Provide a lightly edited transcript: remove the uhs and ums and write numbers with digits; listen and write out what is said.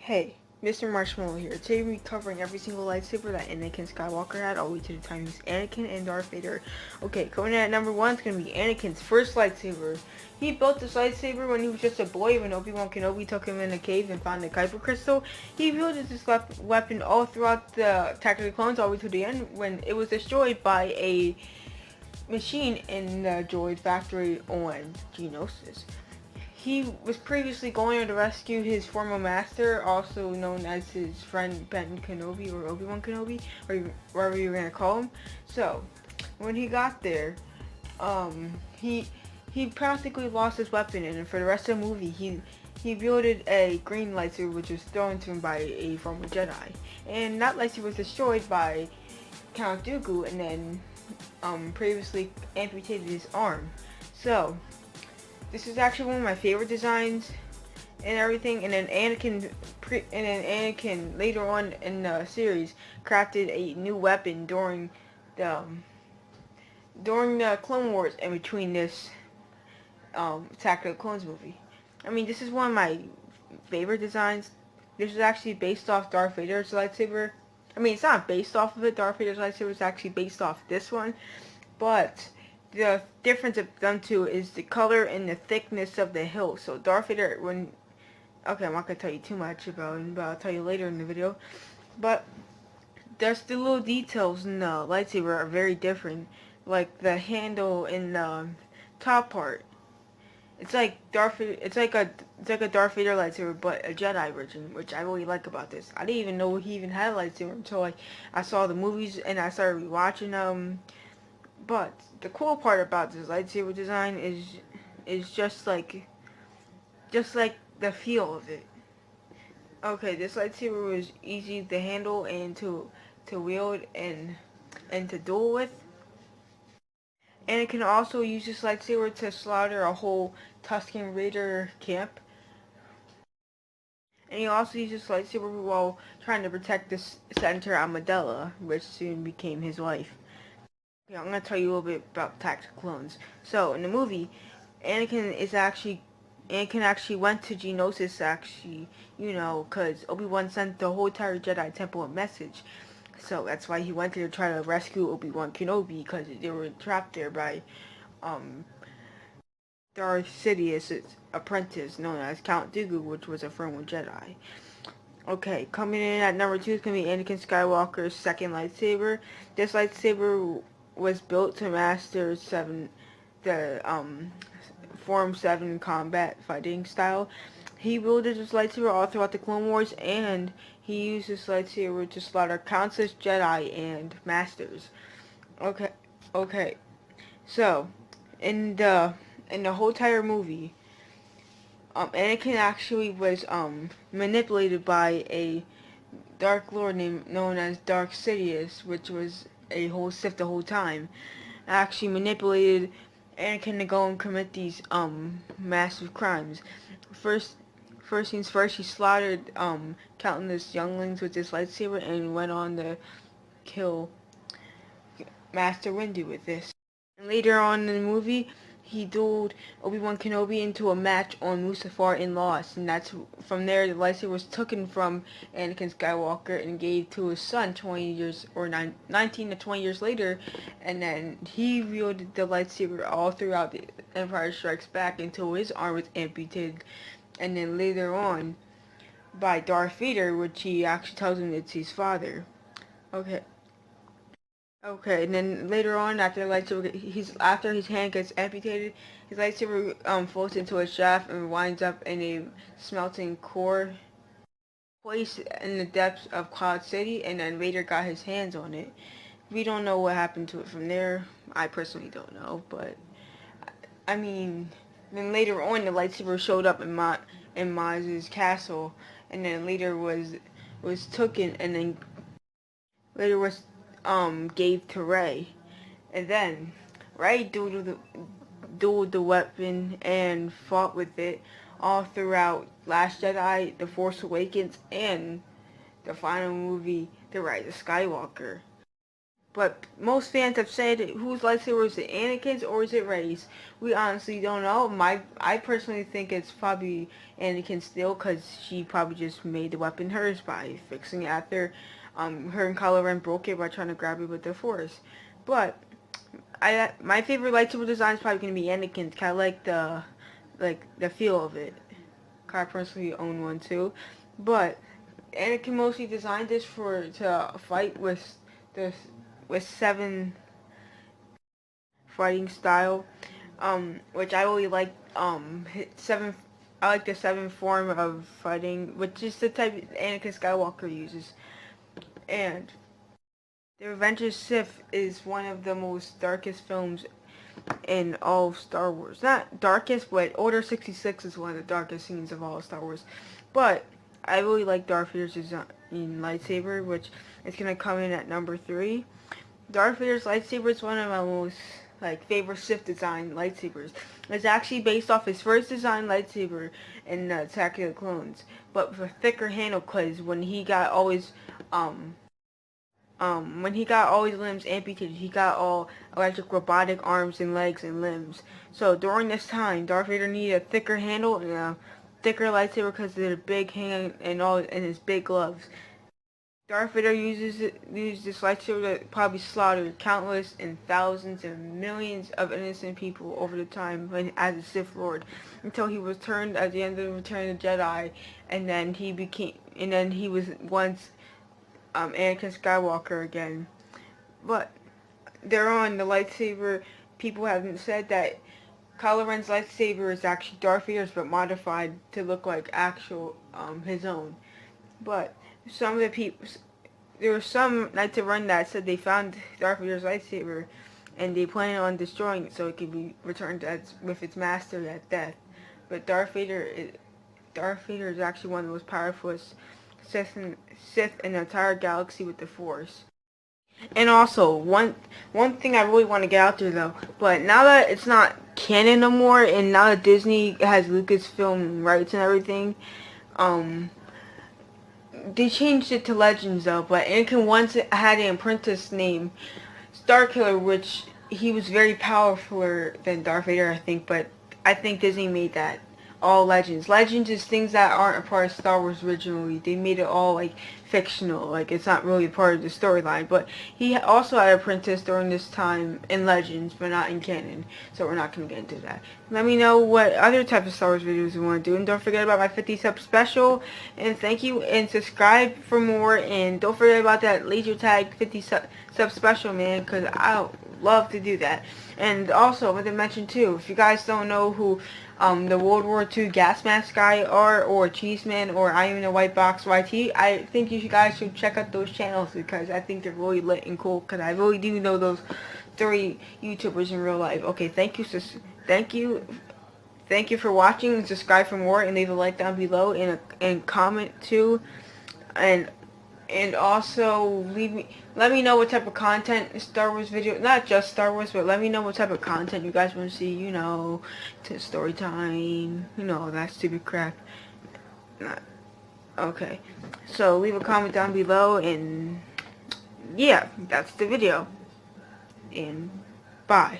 Hey, Mr. Marshmallow here. Today we'll be covering every single lightsaber that Anakin Skywalker had, all the way to the time he's Anakin and Darth Vader. Okay, coming in at number 1 is going to be Anakin's first lightsaber. He built this lightsaber when he was just a boy, when Obi-Wan Kenobi took him in a cave and found the Kyber Crystal. He wielded this weapon all throughout the Attack of the Clones, all the way to the end, when it was destroyed by a machine in the droid factory on Geonosis. He was previously going to rescue his former master, also known as his friend Ben Kenobi or Obi-Wan Kenobi, or whatever you're gonna call him. So, when he got there, he practically lost his weapon, and for the rest of the movie, he wielded a green lightsaber which was thrown to him by a former Jedi, and that lightsaber was destroyed by Count Dooku, and then previously amputated his arm. So. This is actually one of my favorite designs and everything. And then Anakin later on in the series crafted a new weapon during the Clone Wars and between this Attack of the Clones movie. I mean, this is one of my favorite designs. This is actually based off Darth Vader's lightsaber. I mean, it's not based off of it. Darth Vader's lightsaber is actually based off this one, but the difference of them two is the color and the thickness of the hilt. So Darth Vader, okay, I'm not gonna tell you too much about it, but I'll tell you later in the video. But there's the little details in the lightsaber are very different, like the handle in the top part. It's like it's like a Darth Vader lightsaber, but a Jedi version, which I really like about this. I didn't even know he even had a lightsaber until I saw the movies and I started rewatching them. But the cool part about this lightsaber design is just like the feel of it. Okay, this lightsaber was easy to handle and to wield and to duel with. And it can also use this lightsaber to slaughter a whole Tusken Raider camp. And he also used this lightsaber while trying to protect the Senator Amidala, which soon became his wife. I'm going to tell you a little bit about Attack of the Clones. So, in the movie, Anakin actually went to Geonosis, because Obi-Wan sent the whole entire Jedi Temple a message. So, that's why he went there to try to rescue Obi-Wan Kenobi, because they were trapped there by, Darth Sidious's apprentice, known as Count Dooku, which was a former Jedi. Okay, coming in at number 2 is going to be Anakin Skywalker's second lightsaber. This lightsaber was built to master Form 7 combat fighting style. He wielded his lightsaber all throughout the Clone Wars, and he used his lightsaber to slaughter countless Jedi and Masters. Okay. So, in the whole entire movie, Anakin actually was manipulated by a Dark Lord known as Darth Sidious, which was a whole Sith the whole time. Actually manipulated Anakin to go and commit these massive crimes. First things first, he slaughtered countless younglings with his lightsaber and went on to kill Master Windu with this. And later on in the movie, he dueled Obi-Wan Kenobi into a match on Mustafar and lost, and that's from there the lightsaber was taken from Anakin Skywalker and gave to his son 19 to 20 years later, and then he wielded the lightsaber all throughout the Empire Strikes Back until his arm was amputated, and then later on by Darth Vader, which he actually tells him it's his father. Okay, and then later on, after his hand gets amputated, his lightsaber floats into a shaft and winds up in a smelting core place in the depths of Cloud City, and then Vader got his hands on it. We don't know what happened to it from there. I personally don't know, but I mean, then later on, the lightsaber showed up in Maz's castle, and then later was taken, and then later was gave to Rey, and then Rey dueled the weapon and fought with it all throughout Last Jedi, The Force Awakens, and the final movie, The Rise of Skywalker. But most fans have said, whose lightsaber is it, Anakin's or is it Rey's? We honestly don't know. I personally think it's probably Anakin's still, because she probably just made the weapon hers by fixing it after her and Kylo Ren broke it by trying to grab it with the Force. But my favorite lightsaber design is probably gonna be Anakin's. 'Cause I like the feel of it. 'Cause I personally own one too. But Anakin mostly designed this to fight the with 7 fighting style, which I really like. 7. I like the 7 form of fighting, which is the type Anakin Skywalker uses. And The Revenge of Sith is one of the most darkest films in all of Star Wars. Not darkest, but Order 66 is one of the darkest scenes of all of Star Wars. But I really like Darth Vader's design in lightsaber, which is gonna come in at number 3. Darth Vader's lightsaber is one of my most favorite Sith design lightsabers. It's actually based off his first design lightsaber in Attack of the Clones, but with a thicker handle, cause when he got all his limbs amputated, he got all electric robotic arms and legs and limbs. So during this time, Darth Vader needed a thicker handle and a thicker lightsaber because of the big hand and his big gloves. Darth Vader used this lightsaber to probably slaughter countless and thousands and millions of innocent people over the time as a Sith Lord, until he was turned at the end of Return of the Jedi, and then he was once Anakin Skywalker again. But they're on the lightsaber. People have said that Kylo Ren's lightsaber is actually Darth Vader's, but modified to look like actual his own. But some of the people, there were some Knights of Ren that said they found Darth Vader's lightsaber, and they planned on destroying it so it could be returned with its master at death. But Darth Vader is actually one of the most powerful Sith in the entire galaxy with the Force. And also, one thing I really want to get out there though, but now that it's not canon no more, and now that Disney has Lucasfilm rights and everything, they changed it to Legends though. But Anakin once had an apprentice named Starkiller, which he was very powerful than Darth Vader, I think. But I think Disney made that all Legends. Legends is things that aren't a part of Star Wars originally. They made it all fictional. It's not really part of the storyline. But he also had an apprentice during this time in Legends, but not in canon. So we're not going to get into that. Let me know what other type of Star Wars videos you want to do. And don't forget about my 50 sub special. And thank you. And subscribe for more. And don't forget about that laser tag 50 sub special, man. Because I love to do that. And also, I want to mention too, if you guys don't know who the World War II gas mask guy are, or Cheeseman, or I Am in a White Box YT, I think you guys should check out those channels, because I think they're really lit and cool, because I really do know those 3 YouTubers in real life. Okay, thank you for watching, and subscribe for more, and leave a like down below, and comment too, and also let me know what type of content Star Wars video, not just Star Wars, but let me know what type of content you guys want to see, to story time, that stupid crap. Okay, so leave a comment down below, and yeah, that's the video, and bye.